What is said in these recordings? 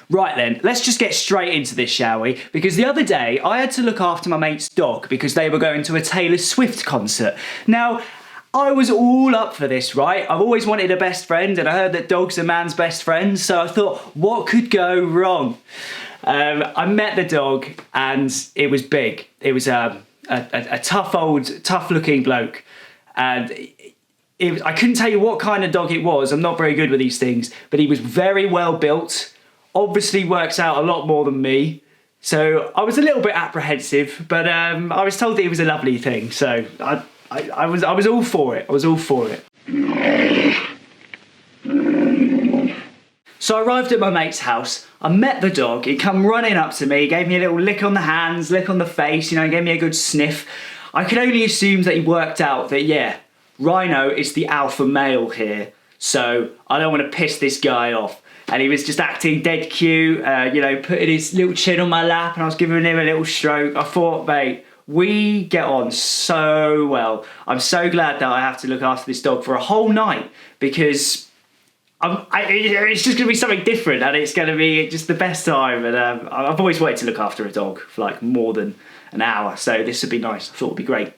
Right then, let's just get straight into this, shall we? Because the other day, I had to look after my mate's dog because they were going to a Taylor Swift concert. Now, I was all up for this, right? I've always wanted a best friend, and I heard that dog's a man's best friend, so I thought, what could go wrong? I met the dog, and it was big. It was a tough looking bloke, and I couldn't tell you what kind of dog it was. I'm not very good with these things, but he was very well built. Obviously works out a lot more than me, so I was a little bit apprehensive, but I was told that it was a lovely thing, so I was all for it. I was all for it. So I arrived at my mate's house. I met the dog. He come running up to me, gave me a little lick on the hands, lick on the face, you know, gave me a good sniff. I could only assume that he worked out that, yeah, Rhyno is the alpha male here, so I don't want to piss this guy off. And he was just acting dead cute, you know, putting his little chin on my lap, and I was giving him a little stroke. I thought, mate, we get on so well. I'm so glad that I have to look after this dog for a whole night, because it's just going to be something different, and it's going to be just the best time. And I've always wanted to look after a dog for like more than an hour, so this would be nice. I thought it would be great.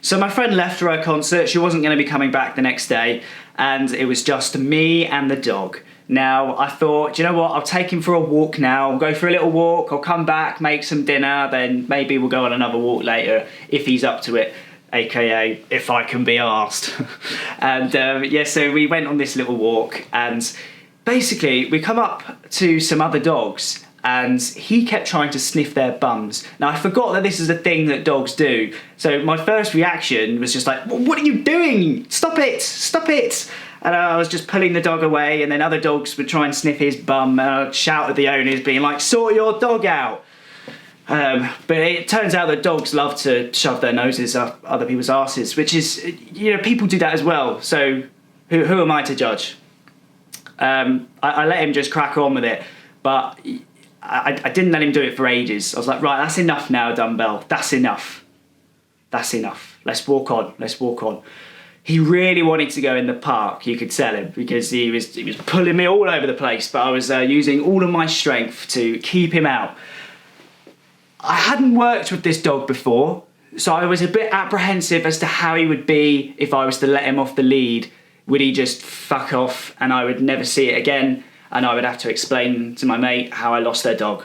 So my friend left for her concert. She wasn't going to be coming back the next day, and it was just me and the dog. Now, I thought, do you know what, I'll take him for a walk now. I'll go for a little walk, I'll come back, make some dinner, then maybe we'll go on another walk later if he's up to it, aka if I can be asked. And yeah, so we went on this little walk, and basically we come up to some other dogs, and he kept trying to sniff their bums. Now, I forgot that this is a thing that dogs do, so my first reaction was just like, what are you doing? Stop it, stop it. And I was just pulling the dog away, and then other dogs would try and sniff his bum, and I'd shout at the owners, being like, sort your dog out. But it turns out that dogs love to shove their noses up other people's asses, which is, you know, people do that as well, so who am I to judge? I let him just crack on with it, but I didn't let him do it for ages. I was like, right, that's enough now, dumbbell, that's enough. That's enough, let's walk on, let's walk on. He really wanted to go in the park, you could tell him, because he was pulling me all over the place, but I was using all of my strength to keep him out. I hadn't worked with this dog before, so I was a bit apprehensive as to how he would be if I was to let him off the lead. Would he just fuck off and I would never see it again, and I would have to explain to my mate how I lost their dog?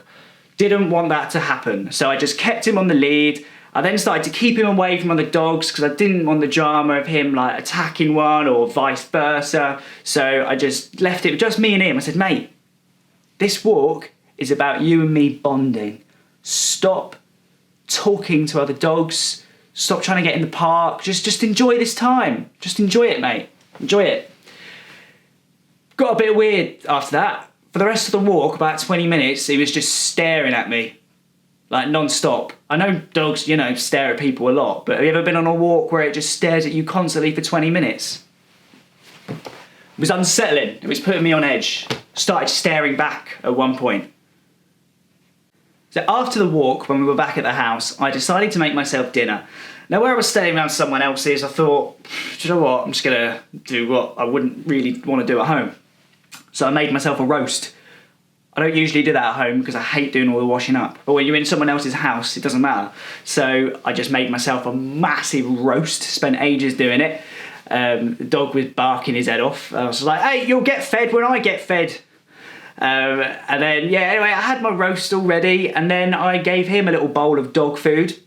Didn't want that to happen, so I just kept him on the lead. I then started to keep him away from other dogs because I didn't want the drama of him like attacking one or vice versa. So I just left it just me and him. I said, mate, this walk is about you and me bonding. Stop talking to other dogs. Stop trying to get in the park. Just enjoy this time. Just enjoy it, mate. Enjoy it. Got a bit weird after that. For the rest of the walk, about 20 minutes, he was just staring at me. Like non-stop. I know dogs, you know, stare at people a lot, but have you ever been on a walk where it just stares at you constantly for 20 minutes? It was unsettling. It was putting me on edge. Started staring back at one point. So after the walk, when we were back at the house, I decided to make myself dinner. Now, where I was staying around someone else's, I thought, do you know what? I'm just going to do what I wouldn't really want to do at home. So I made myself a roast. I don't usually do that at home because I hate doing all the washing up. But when you're in someone else's house, it doesn't matter. So I just made myself a massive roast, spent ages doing it. The dog was barking his head off. I was like, hey, you'll get fed when I get fed. And then, yeah, anyway, I had my roast all ready, and then I gave him a little bowl of dog food.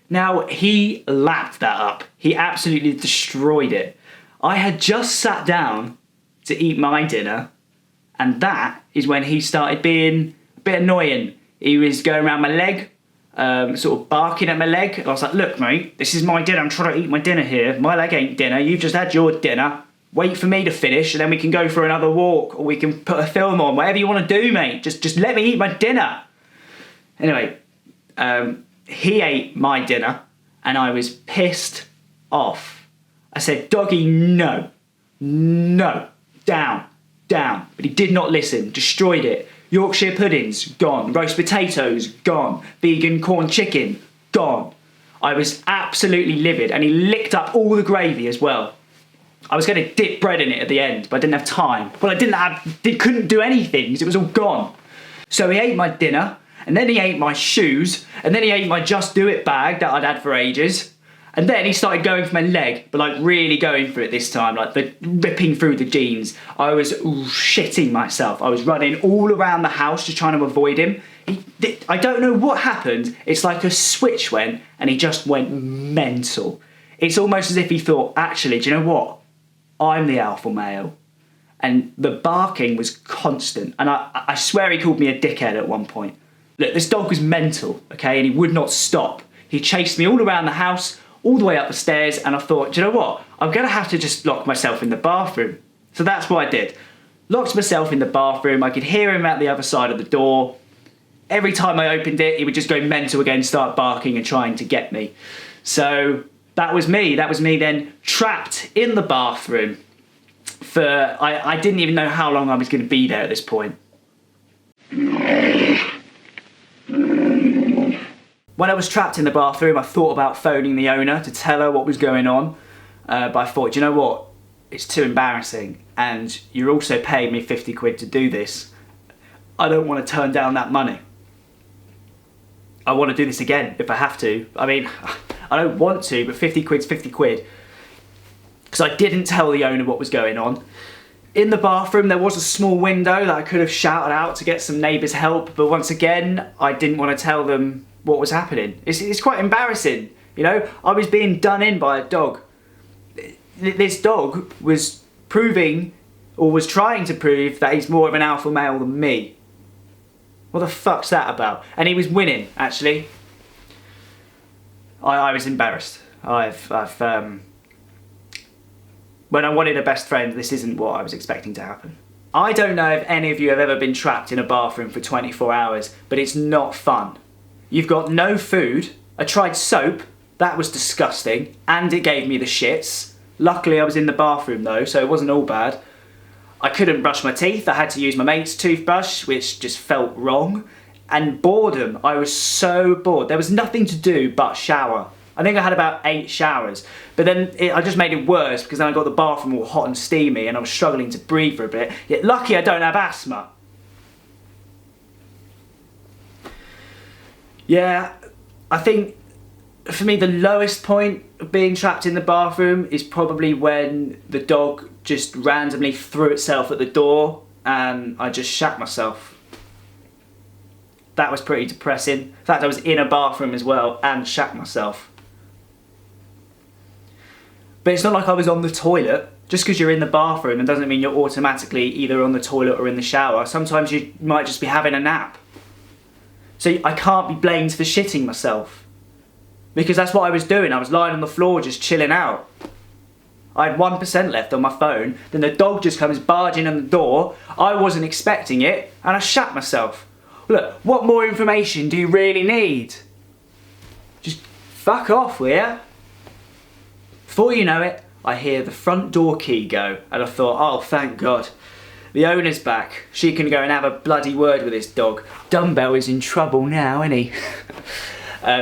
Now, he lapped that up. He absolutely destroyed it. I had just sat down to eat my dinner, and that is when he started being a bit annoying. He was going around my leg, sort of barking at my leg. I was like, look, mate, this is my dinner. I'm trying to eat my dinner here. My leg ain't dinner. You've just had your dinner. Wait for me to finish, and then we can go for another walk, or we can put a film on. Whatever you want to do, mate. Just let me eat my dinner. Anyway, he ate my dinner, and I was pissed off. I said, doggy, no. No. Down. Down. But he did not listen. Destroyed it. Yorkshire puddings, gone. Roast potatoes, gone. Vegan corn chicken, gone. I was absolutely livid, and he licked up all the gravy as well. I was going to dip bread in it at the end, but I didn't have time. Well, couldn't do anything because it was all gone. So he ate my dinner, and then he ate my shoes, and then he ate my Just Do It bag that I'd had for ages. And then he started going for my leg, but like really going for it this time, like ripping through the jeans. I was shitting myself. I was running all around the house just trying to avoid him. I don't know what happened. It's like a switch went and he just went mental. It's almost as if he thought, actually, do you know what? I'm the alpha male. And the barking was constant. And I swear he called me a dickhead at one point. Look, this dog was mental, okay? And he would not stop. He chased me all around the house, all the way up the stairs, and I thought, do you know what? I'm going to have to just lock myself in the bathroom. So that's what I did. Locked myself in the bathroom. I could hear him out the other side of the door. Every time I opened it, he would just go mental again, start barking and trying to get me. So that was me. That was me then trapped in the bathroom for, I didn't even know how long I was going to be there at this point. When I was trapped in the bathroom, I thought about phoning the owner to tell her what was going on. But I thought, do you know what? It's too embarrassing. And you're also paying me 50 quid to do this. I don't want to turn down that money. I want to do this again if I have to. I mean, I don't want to, but 50 quid's 50 quid. Because I didn't tell the owner what was going on. In the bathroom, there was a small window that I could have shouted out to get some neighbours' help. But once again, I didn't want to tell them what was happening. It's quite embarrassing, you know? I was being done in by a dog. This dog was proving, or was trying to prove, that he's more of an alpha male than me. What the fuck's that about? And he was winning, actually. I was embarrassed. When I wanted a best friend, this isn't what I was expecting to happen. I don't know if any of you have ever been trapped in a bathroom for 24 hours, but it's not fun. You've got no food. I tried soap, that was disgusting, and it gave me the shits. Luckily I was in the bathroom though, so it wasn't all bad. I couldn't brush my teeth, I had to use my mate's toothbrush, which just felt wrong. And boredom, I was so bored. There was nothing to do but shower. I think I had about 8 showers, but then I just made it worse because then I got the bathroom all hot and steamy and I was struggling to breathe for a bit. Yet lucky I don't have asthma. Yeah, I think for me the lowest point of being trapped in the bathroom is probably when the dog just randomly threw itself at the door and I just shat myself. That was pretty depressing. In fact, I was in a bathroom as well and shat myself. But it's not like I was on the toilet. Just because you're in the bathroom, it doesn't mean you're automatically either on the toilet or in the shower. Sometimes you might just be having a nap. So I can't be blamed for shitting myself. Because that's what I was doing. I was lying on the floor just chilling out. I had 1% left on my phone. Then the dog just comes barging in the door. I wasn't expecting it and I shat myself. Look, what more information do you really need? Just fuck off, will ya? Before you know it, I hear the front door key go and I thought, oh thank God. The owner's back. She can go and have a bloody word with this dog. Dumbbell is in trouble now, isn't he?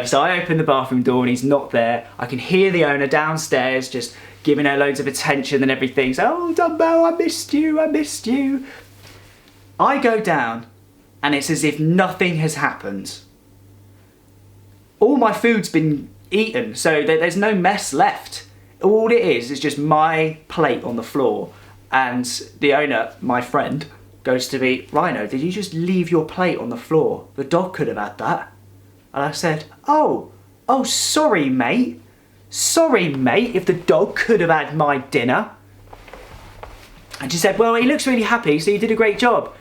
So I open the bathroom door and he's not there. I can hear the owner downstairs just giving her loads of attention and everything. So, oh Dumbbell, I missed you, I missed you. I go down and it's as if nothing has happened. All my food's been eaten, so there's no mess left. All it is just my plate on the floor. And the owner, my friend, goes to me, Rhyno, did you just leave your plate on the floor? The dog could have had that. And I said, oh, sorry mate. Sorry mate, if the dog could have had my dinner. And she said, well, he looks really happy, so you did a great job.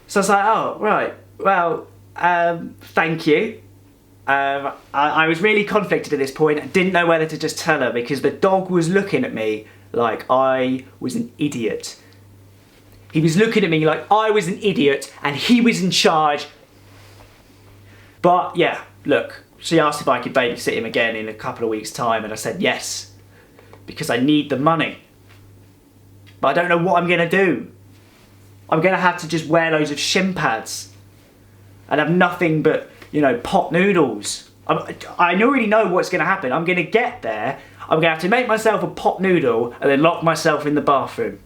So I was like, oh, right, well, thank you. I was really conflicted at this point. I didn't know whether to just tell her because the dog was looking at me like I was an idiot. He was looking at me like I was an idiot and he was in charge. But yeah, look, she asked if I could babysit him again in a couple of weeks' time and I said yes, because I need the money. But I don't know what I'm going to do. I'm going to have to just wear loads of shin pads and have nothing but, you know, pot noodles. I already know what's going to happen. I'm going to get there. I'm gonna have to make myself a pot noodle and then lock myself in the bathroom.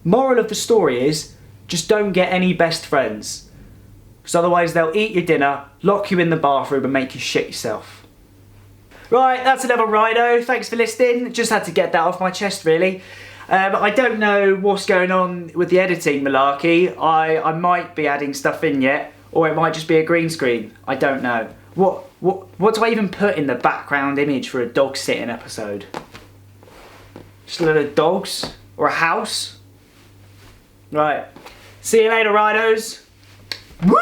Moral of the story is, just don't get any best friends. Because otherwise they'll eat your dinner, lock you in the bathroom and make you shit yourself. Right, that's another Rhyno. Thanks for listening. Just had to get that off my chest really. I don't know what's going on with the editing malarkey. I might be adding stuff in yet, or it might just be a green screen. I don't know. What do I even put in the background image for a dog sitting episode? Just a load of dogs? Or a house? Right. See you later, Rhynos. Woo!